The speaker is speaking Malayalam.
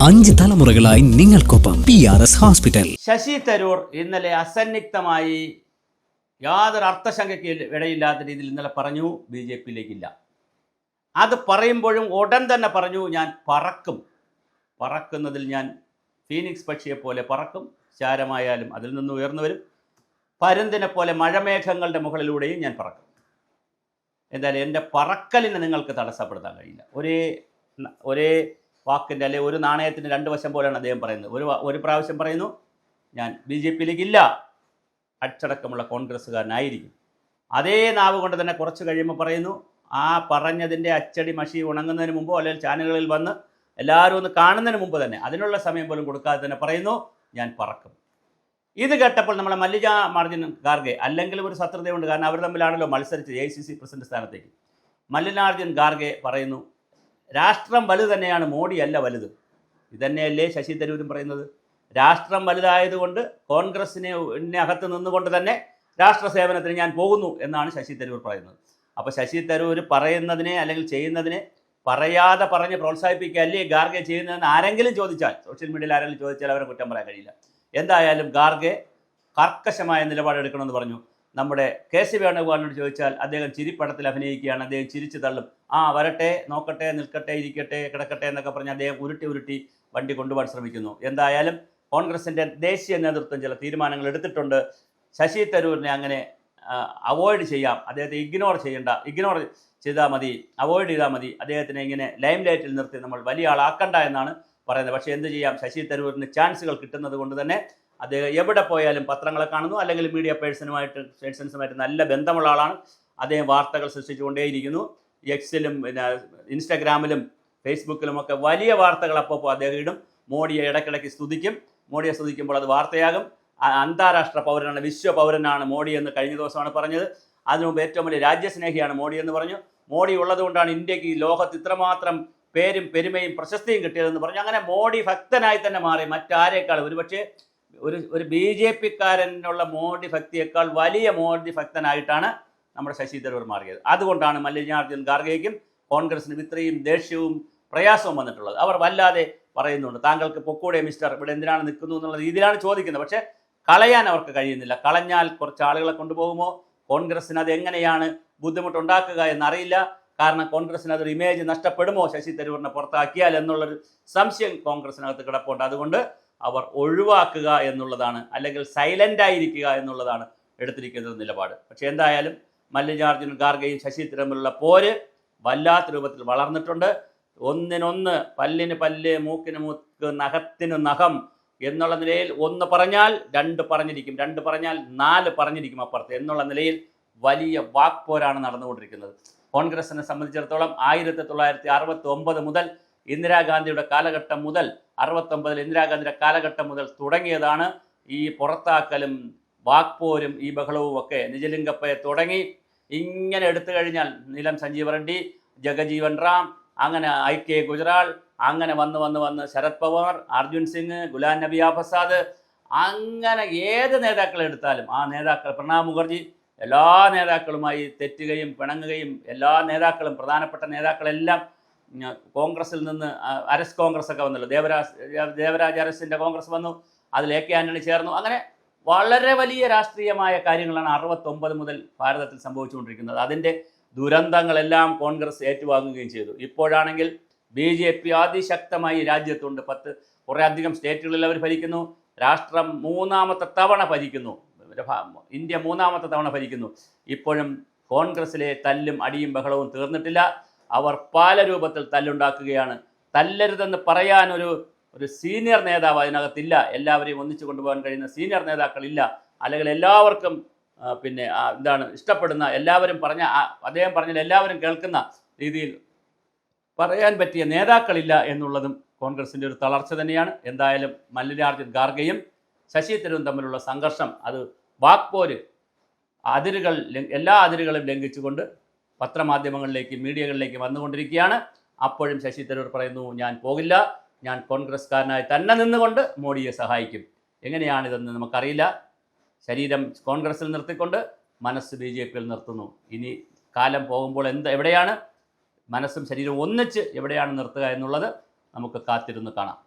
5 തലമുറകളായി നിങ്ങൾക്കൊപ്പം PRS ഹോസ്പിറ്റൽ. ശശി തരൂർ ഇന്നലെ അസന്നിഗ്ധമായി യാതൊരു അർത്ഥശങ്കയ്ക്ക് ഇടയില്ലാത്ത രീതിയിൽ ഇന്നലെ പറഞ്ഞു BJP-യിലേക്കില്ല. അത് പറയുമ്പോഴും ഉടൻ തന്നെ പറഞ്ഞു ഞാൻ പറക്കുന്നതിൽ ഞാൻ ഫീനിക്സ് പക്ഷിയെപ്പോലെ പറക്കും, ചാരമായാലും അതിൽ നിന്ന് ഉയർന്നു വരും, പരുന്തിനെ പോലെ മഴമേഘങ്ങളുടെ മുകളിലൂടെയും ഞാൻ പറക്കും. എന്തായാലും എൻ്റെ പറക്കലിനെ നിങ്ങൾക്ക് തടസ്സപ്പെടുത്താൻ കഴിയില്ല. ഒരേ വാക്കിൻ്റെ അല്ലെ ഒരു നാണയത്തിൻ്റെ രണ്ട് വശം പോലെയാണ് അദ്ദേഹം പറയുന്നത്. ഒരു പ്രാവശ്യം പറയുന്നു ഞാൻ BJP-യിലേക്കില്ല, അച്ചടക്കമുള്ള കോൺഗ്രസ്സുകാരനായിരിക്കും. അതേ നാവ് കൊണ്ട് തന്നെ കുറച്ച് കഴിയുമ്പോൾ പറയുന്നു ആ പറഞ്ഞതിൻ്റെ അച്ചടി മഷി ഉണങ്ങുന്നതിന് മുമ്പോ അല്ലെങ്കിൽ ചാനലുകളിൽ വന്ന് എല്ലാവരും ഒന്ന് കാണുന്നതിന് മുമ്പ് തന്നെ അതിനുള്ള സമയം പോലും കൊടുക്കാതെ തന്നെ പറയുന്നു ഞാൻ പറക്കും. ഇത് കേട്ടപ്പോൾ നമ്മളെ മല്ലികാർജ്ജുൻ ഖാർഗെ, അല്ലെങ്കിൽ ഒരു ശത്രുതയുണ്ട്, കാരണം അവർ തമ്മിലാണല്ലോ മത്സരിച്ചത് AICC പ്രസിഡന്റ് സ്ഥാനത്തേക്ക്. മല്ലികാർജ്ജുൻ ഖാർഗെ പറയുന്നു രാഷ്ട്രം വലുത് തന്നെയാണ്, മോഡിയല്ല വലുത്. ഇതന്നെയല്ലേ ശശി തരൂരും പറയുന്നത്? രാഷ്ട്രം വലുതായതുകൊണ്ട് കോൺഗ്രസിനെ അകത്ത് നിന്നുകൊണ്ട് തന്നെ രാഷ്ട്ര സേവനത്തിന് ഞാൻ പോകുന്നു എന്നാണ് ശശി തരൂർ പറയുന്നത്. അപ്പോൾ ശശി തരൂർ പറയുന്നതിനെ അല്ലെങ്കിൽ ചെയ്യുന്നതിനെ പറയാതെ പറഞ്ഞ് പ്രോത്സാഹിപ്പിക്കുകയല്ലേ ഖാർഗെ ചെയ്യുന്നതെന്ന് ആരെങ്കിലും ചോദിച്ചാൽ, സോഷ്യൽ മീഡിയയിൽ ആരെങ്കിലും ചോദിച്ചാൽ അവരെ കുറ്റം പറയാൻ കഴിയില്ല. എന്തായാലും ഖാർഗെ കർക്കശമായ നിലപാടെടുക്കണമെന്ന് പറഞ്ഞു. നമ്മുടെ KC വേണുഗോപാലിനോട് ചോദിച്ചാൽ അദ്ദേഹം ചിരിപ്പടത്തിൽ അഭിനയിക്കുകയാണ്, അദ്ദേഹം ചിരിച്ചു തള്ളും. വരട്ടെ, നോക്കട്ടെ, നിൽക്കട്ടെ, ഇരിക്കട്ടെ, കിടക്കട്ടെ എന്നൊക്കെ പറഞ്ഞ് അദ്ദേഹം ഉരുട്ടി വണ്ടി കൊണ്ടുപോകാൻ ശ്രമിക്കുന്നു. എന്തായാലും കോൺഗ്രസിൻ്റെ ദേശീയ നേതൃത്വം ചില തീരുമാനങ്ങൾ എടുത്തിട്ടുണ്ട്. ശശി തരൂരിനെ അങ്ങനെ അവോയ്ഡ് ചെയ്യാം, അദ്ദേഹത്തെ ഇഗ്നോർ ചെയ്താൽ മതി, അവോയ്ഡ് ചെയ്താൽ മതി, അദ്ദേഹത്തിനെ ഇങ്ങനെ ലൈം ലൈറ്റിൽ നിർത്തി നമ്മൾ വലിയ ആളാക്കണ്ട എന്നാണ് പറയുന്നത്. പക്ഷേ എന്ത് ചെയ്യാം, ശശി തരൂരിന് ചാൻസുകൾ കിട്ടുന്നത് കൊണ്ട് തന്നെ അദ്ദേഹം എവിടെ പോയാലും പത്രങ്ങളെ കാണുന്നു, അല്ലെങ്കിൽ മീഡിയ പേഴ്സൺസുമായിട്ട് നല്ല ബന്ധമുള്ള ആളാണ്. അദ്ദേഹം വാർത്തകൾ സൃഷ്ടിച്ചുകൊണ്ടേയിരിക്കുന്നു. എക്സിലും പിന്നെ ഇൻസ്റ്റാഗ്രാമിലും ഫേസ്ബുക്കിലുമൊക്കെ വലിയ വാർത്തകൾ അപ്പോൾ അദ്ദേഹം ഇടും. മോഡിയെ ഇടയ്ക്കിടയ്ക്ക് സ്തുതിക്കും. മോഡിയെ സ്തുതിക്കുമ്പോൾ അത് വാർത്തയാകും. അന്താരാഷ്ട്ര പൗരനാണ്, വിശ്വ പൗരനാണ് മോഡി എന്ന് കഴിഞ്ഞ ദിവസമാണ് പറഞ്ഞത്. അതിനുമുമ്പ് ഏറ്റവും വലിയ രാജ്യസ്നേഹിയാണ് മോഡി എന്ന് പറഞ്ഞു. മോഡി ഉള്ളതുകൊണ്ടാണ് ഇന്ത്യക്ക് ഈ ലോകത്ത് ഇത്രമാത്രം പേരും പെരുമയും പ്രശസ്തിയും കിട്ടിയതെന്ന് പറഞ്ഞു. അങ്ങനെ മോഡി ഭക്തനായി തന്നെ മാറി. മറ്റാരേക്കാൾ ഒരുപക്ഷെ ഒരു BJP-ക്കാരനുള്ള മോഡി ഭക്തിയേക്കാൾ വലിയ മോഡി ഭക്തനായിട്ടാണ് നമ്മുടെ ശശി തരൂർ മാറിയത്. അതുകൊണ്ടാണ് മല്ലികാർജ്ജുൻ ഖാർഗെയ്ക്കും കോൺഗ്രസിനും ഇത്രയും ദേഷ്യവും പ്രയാസവും വന്നിട്ടുള്ളത്. അവർ വല്ലാതെ പറയുന്നുണ്ട്, താങ്കൾക്ക് പൊക്കൂടെ മിസ്റ്റർ, ഇവിടെ എന്തിനാണ് നിൽക്കുന്നു എന്നുള്ള രീതിയിലാണ് ചോദിക്കുന്നത്. പക്ഷേ കളയാൻ അവർക്ക് കഴിയുന്നില്ല. കളഞ്ഞാൽ കുറച്ച് ആളുകളെ കൊണ്ടുപോകുമോ, കോൺഗ്രസിന് അത് എങ്ങനെയാണ് ബുദ്ധിമുട്ടുണ്ടാക്കുക എന്നറിയില്ല. കാരണം കോൺഗ്രസിന് അതൊരു ഇമേജ് നഷ്ടപ്പെടുമോ ശശി തരൂരിനെ പുറത്താക്കിയാൽ എന്നുള്ളൊരു സംശയം കോൺഗ്രസിനകത്ത് കിടപ്പുണ്ട്. അതുകൊണ്ട് അവർ ഒഴിവാക്കുക എന്നുള്ളതാണ്, അല്ലെങ്കിൽ സൈലൻ്റ് ആയിരിക്കുക എന്നുള്ളതാണ് എടുത്തിരിക്കുന്ന നിലപാട്. പക്ഷേ എന്തായാലും മല്ലികാർജ്ജുൻ ഖാർഗെയും ശശി തരൂരിലുള്ള പോര് വല്ലാത്ത രൂപത്തിൽ വളർന്നിട്ടുണ്ട്. ഒന്നിനൊന്ന്, പല്ലിന് പല്ല്, മൂക്കിന് മൂക്ക്, നഖത്തിന് നഖം എന്നുള്ള നിലയിൽ ഒന്ന് പറഞ്ഞാൽ രണ്ട് പറഞ്ഞിരിക്കും, രണ്ട് പറഞ്ഞാൽ നാല് പറഞ്ഞിരിക്കും അപ്പുറത്ത് എന്നുള്ള നിലയിൽ വലിയ വാക്പോരാണ് നടന്നുകൊണ്ടിരിക്കുന്നത്. കോൺഗ്രസിനെ സംബന്ധിച്ചിടത്തോളം 1969 മുതൽ ഇന്ദിരാഗാന്ധിയുടെ കാലഘട്ടം മുതൽ 69 ഇന്ദിരാഗാന്ധിയുടെ കാലഘട്ടം മുതൽ തുടങ്ങിയതാണ് ഈ പുറത്താക്കലും വാക്പോരും ഈ ബഹളവും ഒക്കെ. നിജലിംഗപ്പയെ തുടങ്ങി ഇങ്ങനെ എടുത്തു കഴിഞ്ഞാൽ നീലം സഞ്ജീവ റെഡ്ഡി, ജഗജീവൻ റാം, അങ്ങനെ IK ഗുജറാൾ, അങ്ങനെ വന്ന് ശരത് പവാർ, അർജുൻ സിംഗ്, ഗുലാം നബി ആസാദ്, അങ്ങനെ ഏത് നേതാക്കളെ എടുത്താലും ആ നേതാക്കൾ, പ്രണബ് മുഖർജി, എല്ലാ നേതാക്കളുമായി തെറ്റുകയും പിണങ്ങുകയും എല്ലാ നേതാക്കളും, പ്രധാനപ്പെട്ട നേതാക്കളെല്ലാം കോൺഗ്രസിൽ നിന്ന് അരസ് കോൺഗ്രസ് ഒക്കെ വന്നല്ലോ, ദേവരാജ് അരസിൻ്റെ കോൺഗ്രസ് വന്നു, അതിൽ AK ആന്റണി ചേർന്നു. അങ്ങനെ വളരെ വലിയ രാഷ്ട്രീയമായ കാര്യങ്ങളാണ് 69 മുതൽ ഭാരതത്തിൽ സംഭവിച്ചുകൊണ്ടിരിക്കുന്നത്. അതിൻ്റെ ദുരന്തങ്ങളെല്ലാം കോൺഗ്രസ് ഏറ്റുവാങ്ങുകയും ചെയ്തു. ഇപ്പോഴാണെങ്കിൽ BJP അതിശക്തമായി രാജ്യത്തുണ്ട്. കുറേ അധികം സ്റ്റേറ്റുകളിൽ അവർ ഭരിക്കുന്നു. രാഷ്ട്രം മൂന്നാമത്തെ തവണ ഭരിക്കുന്നു. ഇന്ത്യ മൂന്നാമത്തെ തവണ ഭരിക്കുന്നു. ഇപ്പോഴും കോൺഗ്രസിലെ തല്ലും അടിയും ബഹളവും തീർന്നിട്ടില്ല. അവർ പല രൂപത്തിൽ തല്ലുണ്ടാക്കുകയാണ്. തല്ലരുതെന്ന് പറയാൻ ഒരു സീനിയർ നേതാവ് അതിനകത്തില്ല. എല്ലാവരെയും ഒന്നിച്ചു കൊണ്ടുപോകാൻ കഴിയുന്ന സീനിയർ നേതാക്കളില്ല. അല്ലെങ്കിൽ എല്ലാവർക്കും ഇഷ്ടപ്പെടുന്ന, എല്ലാവരും അദ്ദേഹം പറഞ്ഞാൽ എല്ലാവരും കേൾക്കുന്ന രീതിയിൽ പറയാൻ പറ്റിയ നേതാക്കളില്ല എന്നുള്ളതും കോൺഗ്രസിൻ്റെ ഒരു തളർച്ച തന്നെയാണ്. എന്തായാലും മല്ലികാർജ്ജുൻ ഖാർഗെയും ശശി തരൂരും തമ്മിലുള്ള സംഘർഷം, അത് വാക്പോര്, എല്ലാ അതിരുകളും ലംഘിച്ചുകൊണ്ട് പത്രമാധ്യമങ്ങളിലേക്ക്, മീഡിയകളിലേക്ക് വന്നുകൊണ്ടിരിക്കുകയാണ്. അപ്പോഴും ശശി തരൂർ പറയുന്നു ഞാൻ പോകില്ല, ഞാൻ കോൺഗ്രസ്സുകാരനായി തന്നെ നിന്നുകൊണ്ട് മോഡിയെ സഹായിക്കും. എങ്ങനെയാണിതെന്ന് നമുക്കറിയില്ല. ശരീരം കോൺഗ്രസിൽ നിർത്തിക്കൊണ്ട് മനസ്സ് BJP-യിൽ നിർത്തുന്നു. ഇനി കാലം പോകുമ്പോൾ എവിടെയാണ് മനസ്സും ശരീരവും ഒന്നിച്ച് എവിടെയാണ് നിർത്തുക എന്നുള്ളത് നമുക്ക് കാത്തിരുന്ന് കാണാം.